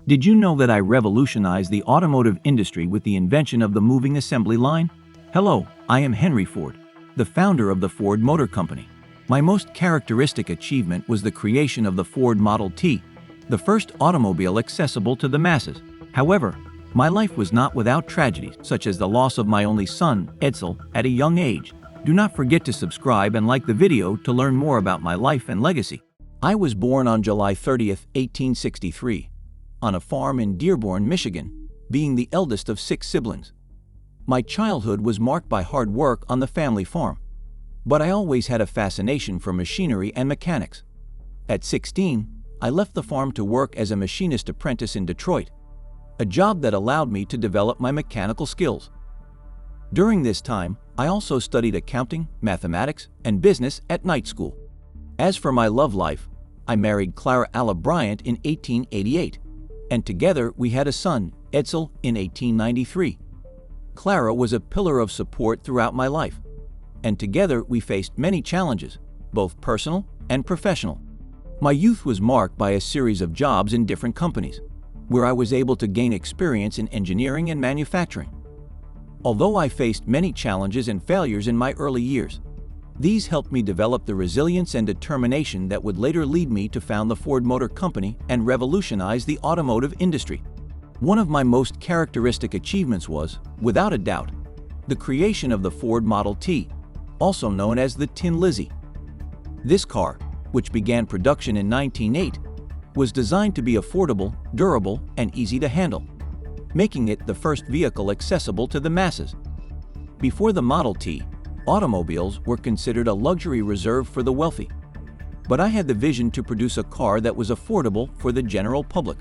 Did you know that I revolutionized the automotive industry with the invention of the moving assembly line? Hello, I am Henry Ford, the founder of the Ford Motor Company. My most characteristic achievement was the creation of the Ford Model T, the first automobile accessible to the masses. However, my life was not without tragedies, such as the loss of my only son, Edsel, at a young age. Do not forget to subscribe and like the video to learn more about my life and legacy. I was born on July 30th, 1863, on a farm in Dearborn, Michigan, being the eldest of 6 siblings. My childhood was marked by hard work on the family farm, but I always had a fascination for machinery and mechanics. At 16, I left the farm to work as a machinist apprentice in Detroit, a job that allowed me to develop my mechanical skills. During this time, I also studied accounting, mathematics, and business at night school. As for my love life, I married Clara Alla Bryant in 1888, and together we had a son, Edsel, in 1893. Clara was a pillar of support throughout my life, and together we faced many challenges, both personal and professional. My youth was marked by a series of jobs in different companies, where I was able to gain experience in engineering and manufacturing. Although I faced many challenges and failures in my early years, these helped me develop the resilience and determination that would later lead me to found the Ford Motor Company and revolutionize the automotive industry. One of my most characteristic achievements was, without a doubt, the creation of the Ford Model T, also known as the Tin Lizzie. This car, which began production in 1908, was designed to be affordable, durable, and easy to handle, making it the first vehicle accessible to the masses. Before the Model T, automobiles were considered a luxury reserved for the wealthy, but I had the vision to produce a car that was affordable for the general public.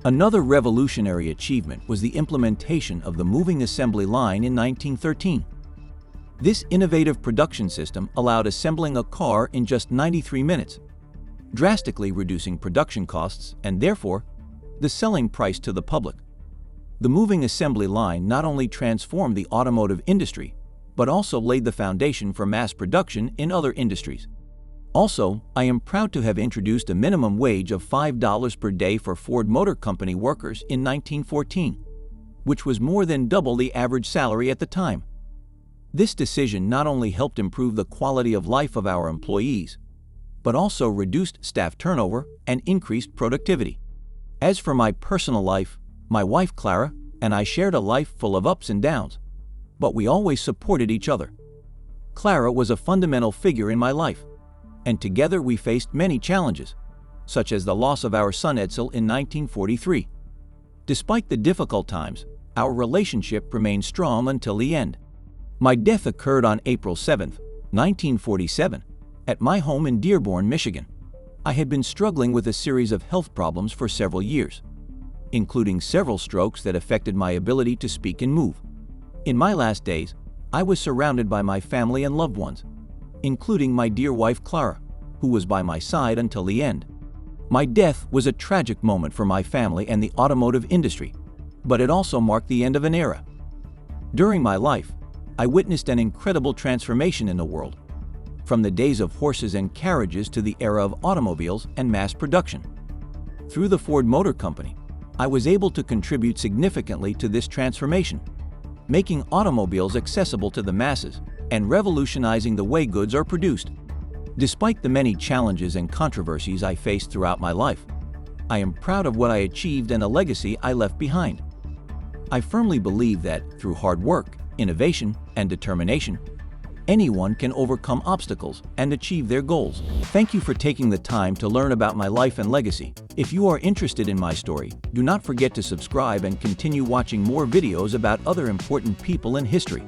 Another revolutionary achievement was the implementation of the moving assembly line in 1913. This innovative production system allowed assembling a car in just 93 minutes, drastically reducing production costs and therefore the selling price to the public. The moving assembly line not only transformed the automotive industry, but also laid the foundation for mass production in other industries. Also, I am proud to have introduced a minimum wage of $5 per day for Ford Motor Company workers in 1914, which was more than double the average salary at the time. This decision not only helped improve the quality of life of our employees, but also reduced staff turnover and increased productivity. As for my personal life, my wife Clara and I shared a life full of ups and downs, but we always supported each other. Clara was a fundamental figure in my life, and together we faced many challenges, such as the loss of our son Edsel in 1943. Despite the difficult times, our relationship remained strong until the end. My death occurred on April 7, 1947, at my home in Dearborn, Michigan. I had been struggling with a series of health problems for several years, including several strokes that affected my ability to speak and move. In my last days, I was surrounded by my family and loved ones, including my dear wife Clara, who was by my side until the end. My death was a tragic moment for my family and the automotive industry, but it also marked the end of an era. During my life, I witnessed an incredible transformation in the world, from the days of horses and carriages to the era of automobiles and mass production. Through the Ford Motor Company, I was able to contribute significantly to this transformation, making automobiles accessible to the masses and revolutionizing the way goods are produced. Despite the many challenges and controversies I faced throughout my life, I am proud of what I achieved and the legacy I left behind. I firmly believe that through hard work, innovation, and determination, anyone can overcome obstacles and achieve their goals. Thank you for taking the time to learn about my life and legacy. If you are interested in my story, do not forget to subscribe and continue watching more videos about other important people in history.